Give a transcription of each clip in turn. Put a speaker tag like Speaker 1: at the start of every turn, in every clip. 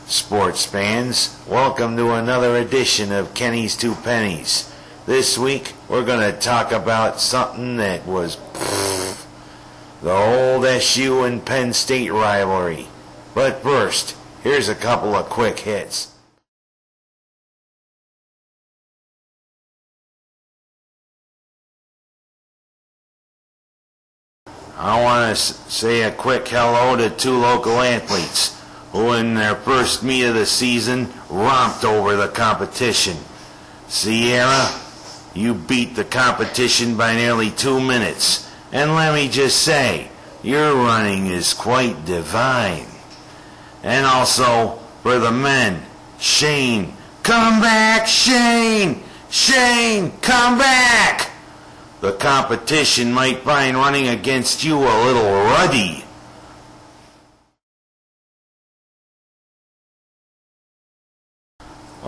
Speaker 1: Sports fans, welcome to another edition of Kenny's Two Pennies. This week we're going to talk about something that was the old SU and Penn State rivalry. But first, here's a couple of quick hits. I want to say a quick hello to two local athletes who in their first meet of the season romped over the competition. Sierra, you beat the competition by nearly 2 minutes, and let me just say, your running is quite divine. And also, for the men, Shane, come back, Shane! Shane, come back! The competition might find running against you a little ruddy.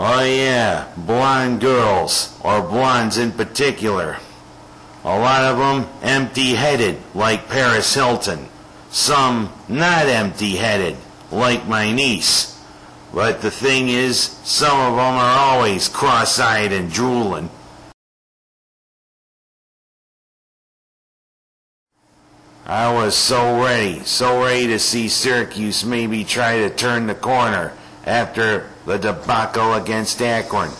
Speaker 1: Oh yeah, blonde girls, or blondes in particular. A lot of them empty-headed, like Paris Hilton. Some not empty-headed, like my niece. But the thing is, some of them are always cross-eyed and drooling. I was so ready to see Syracuse maybe try to turn the corner after the debacle against Akron.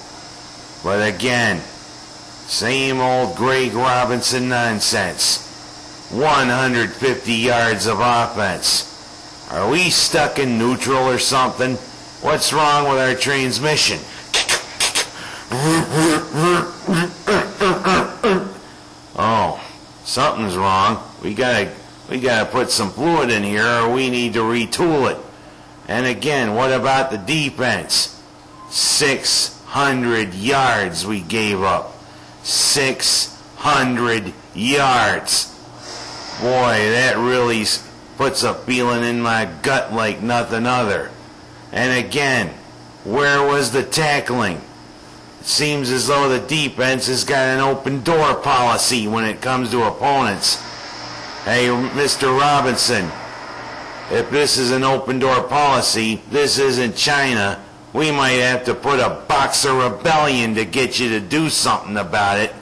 Speaker 1: But again, same old Greg Robinson nonsense. 150 yards of offense. Are we stuck in neutral or something? What's wrong with our transmission? Oh, something's wrong. We gotta put some fluid in here, or we need to retool it. And again, what about the defense? 600 yards we gave up. 600 yards. Boy, that really puts a feeling in my gut like nothing other. And again, where was the tackling? It seems as though the defense has got an open door policy when it comes to opponents. Hey, Mr. Robinson, if this is an open door policy, this isn't China. We might have to put a Boxer rebellion to get you to do something about it.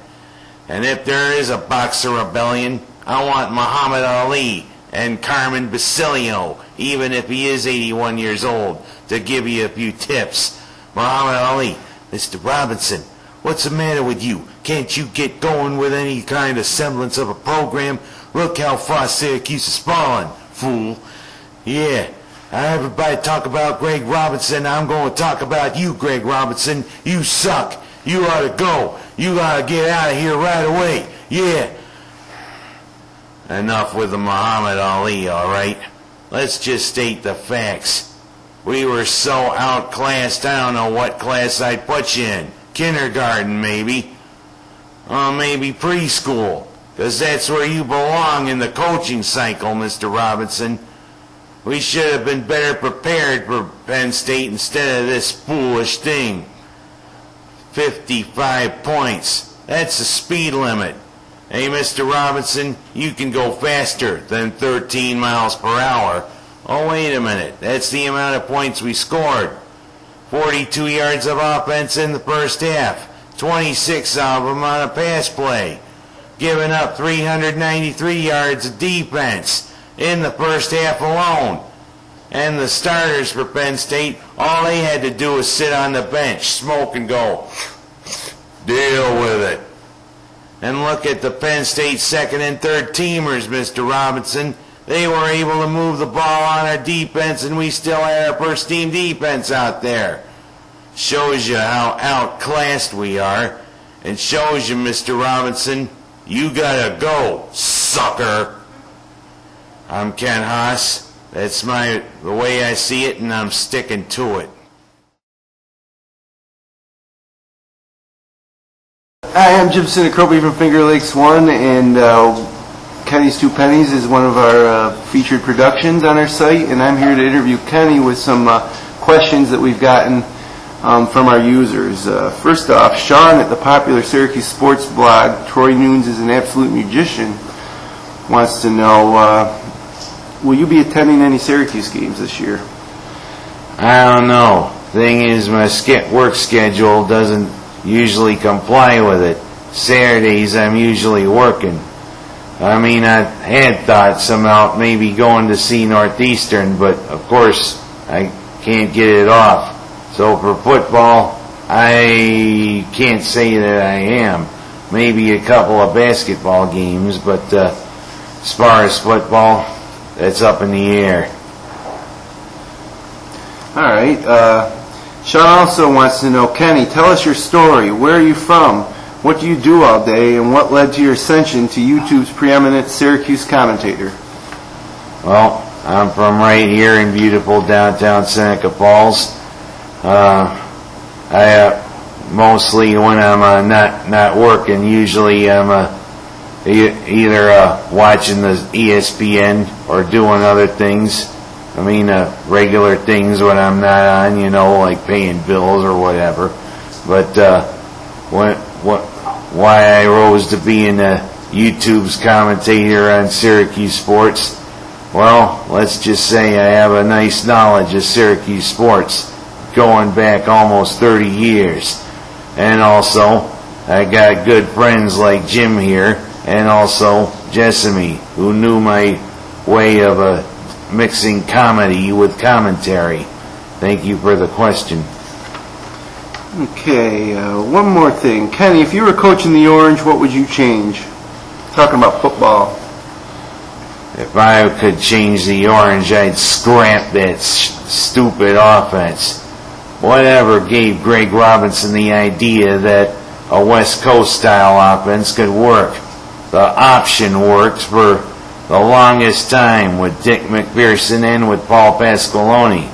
Speaker 1: And if there is a Boxer rebellion, I want Muhammad Ali and Carmen Basilio, even if he is 81 years old, to give you a few tips. Muhammad Ali, Mr. Robinson, what's the matter with you? Can't you get going with any kind of semblance of a program? Look how far Syracuse is falling, fool. Yeah, everybody talk about Greg Robinson. I'm going to talk about you, Greg Robinson. You suck. You ought to go. You ought to get out of here right away. Yeah. Enough with the Muhammad Ali, all right? Let's just state the facts. We were so outclassed, I don't know what class I'd put you in. Kindergarten, maybe. Or maybe preschool. Because that's where you belong in the coaching cycle, Mr. Robinson. We should have been better prepared for Penn State instead of this foolish thing. 55 points. That's the speed limit. Hey, Mr. Robinson, you can go faster than 13 miles per hour. Oh, wait a minute. That's the amount of points we scored. 42 yards of offense in the first half. 26 of them on a pass play. Giving up 393 yards of defense in the first half alone. And the starters for Penn State, all they had to do was sit on the bench, smoke and go, deal with it. And look at the Penn State second and third teamers, Mr. Robinson. They were able to move the ball on our defense, and we still had our first team defense out there. Shows you how outclassed we are. And shows you, Mr. Robinson, you gotta go, sucker. I'm Ken Haas. That's the way I see it, and I'm sticking to it.
Speaker 2: Hi, I'm Jim Sinacropi from Finger Lakes 1, and Kenny's Two Pennies is one of our featured productions on our site, and I'm here to interview Kenny with some questions that we've gotten from our users. First off, Sean at the popular Syracuse sports blog, Troy Nunes is an absolute musician, wants to know, will you be attending any Syracuse games this year?
Speaker 1: I don't know. Thing is, my work schedule doesn't usually comply with it. Saturdays I'm usually working. I mean, I had thoughts about maybe going to see Northeastern, but of course I can't get it off. So for football, I can't say that I am. Maybe a couple of basketball games, but as far as football, that's up in the air.
Speaker 2: All right. Sean also wants to know, Kenny, tell us your story. Where are you from? What do you do all day? And what led to your ascension to YouTube's preeminent Syracuse commentator?
Speaker 1: Well, I'm from right here in beautiful downtown Seneca Falls. I mostly, when I'm not working, usually I'm either watching the ESPN or doing other things. I mean, regular things when I'm not on, like paying bills or whatever. But why I rose to being YouTube's commentator on Syracuse sports? Well, let's just say I have a nice knowledge of Syracuse sports, going back almost 30 years. And also, I got good friends like Jim here, and also Jessamy, who knew my way of mixing comedy with commentary. Thank you for the question.
Speaker 2: Okay, one more thing. Kenny, if you were coaching the Orange, what would you change? Talking about football.
Speaker 1: If I could change the Orange, I'd scrap that stupid offense. Whatever gave Greg Robinson the idea that a West Coast style offense could work? The option worked for the longest time with Dick McPherson and with Paul Pasqualoni.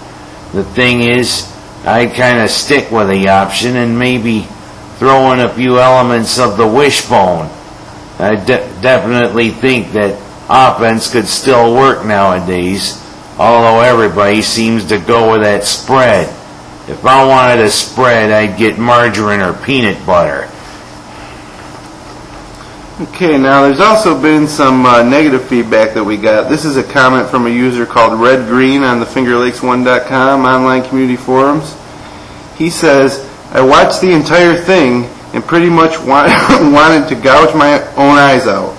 Speaker 1: The thing is, I'd kind of stick with the option and maybe throw in a few elements of the wishbone. I definitely think that offense could still work nowadays, although everybody seems to go with that spread. If I wanted a spread, I'd get margarine or peanut butter.
Speaker 2: Okay, now there's also been some negative feedback that we got. This is a comment from a user called Red Green on the FingerLakes1.com online community forums. He says, I watched the entire thing and pretty much wanted to gouge my own eyes out.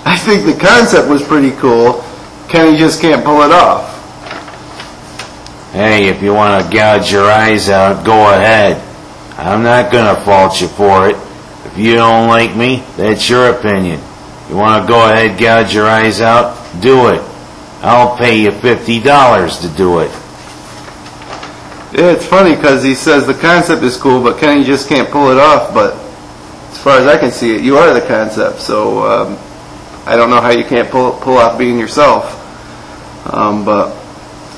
Speaker 2: I think the concept was pretty cool. Kenny just can't pull it off.
Speaker 1: Hey, if you want to gouge your eyes out, go ahead. I'm not going to fault you for it. If you don't like me, that's your opinion. You want to go ahead, gouge your eyes out, do it. I'll pay you $50 to do it.
Speaker 2: Yeah, it's funny because he says the concept is cool, but Kenny just can't pull it off. But as far as I can see it, you are the concept. So I don't know how you can't pull off being yourself. But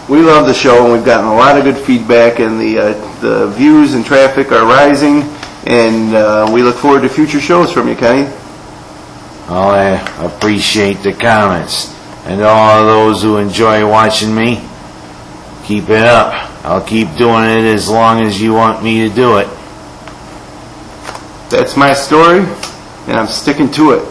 Speaker 2: we love the show, and we've gotten a lot of good feedback, and the views and traffic are rising. And we look forward to future shows from you, Kenny.
Speaker 1: Well, I appreciate the comments. And all of those who enjoy watching me, keep it up. I'll keep doing it as long as you want me to do it.
Speaker 2: That's my story, and I'm sticking to it.